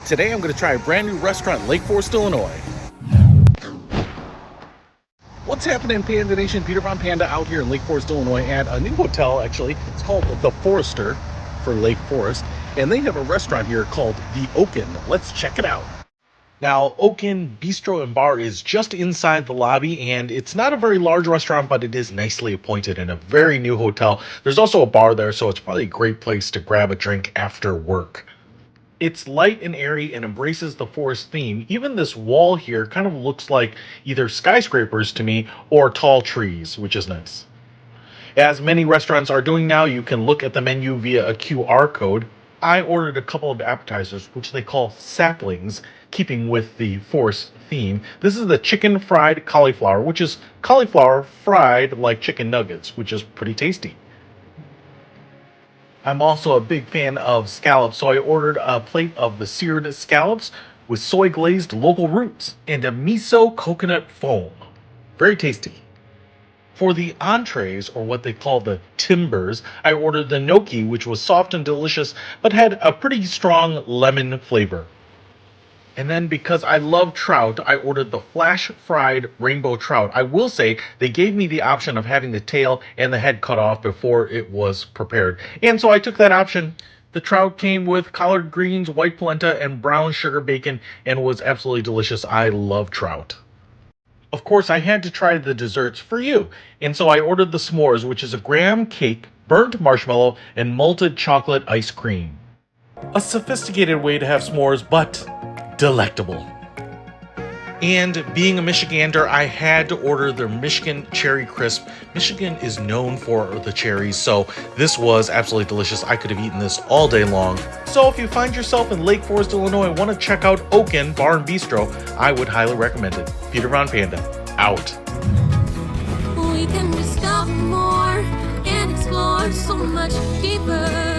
Today I'm going to try a brand new restaurant in Lake Forest, Illinois. What's happening, Panda Nation? Peter von Panda out here in Lake Forest, Illinois at a new hotel, actually. It's called The Forester for Lake Forest. And they have a restaurant here called the Oaken. Let's check it out. Now, Oaken Bistro and Bar is just inside the lobby, and it's not a very large restaurant, but it is nicely appointed in a very new hotel. There's also a bar there, so it's probably a great place to grab a drink after work. It's light and airy and embraces the forest theme. Even this wall here kind of looks like either skyscrapers to me or tall trees, which is nice. As many restaurants are doing now, you can look at the menu via a QR code. I ordered a couple of appetizers, which they call saplings, keeping with the forest theme. This is the chicken fried cauliflower, which is cauliflower fried like chicken nuggets, which is pretty tasty. I'm also a big fan of scallops, so I ordered a plate of the seared scallops with soy glazed local roots and a miso coconut foam. Very tasty. For the entrees, or what they call the timbers, I ordered the gnocchi, which was soft and delicious, but had a pretty strong lemon flavor. And then because I love trout, I ordered the flash fried rainbow trout. I will say they gave me the option of having the tail and the head cut off before it was prepared. And so I took that option. The trout came with collard greens, white polenta, and brown sugar bacon and was absolutely delicious. I love trout. Of course, I had to try the desserts for you. And so I ordered the s'mores, which is a graham cake, burnt marshmallow, and malted chocolate ice cream. A sophisticated way to have s'mores, but delectable. And being a Michigander, I had to order their Michigan Cherry Crisp. Michigan is known for the cherries, so this was absolutely delicious. I could have eaten this all day long. So if you find yourself in Lake Forest, Illinois, and want to check out Oaken Bar and Bistro, I would highly recommend it. Peter von Panda, out. We can discover more and explore so much deeper.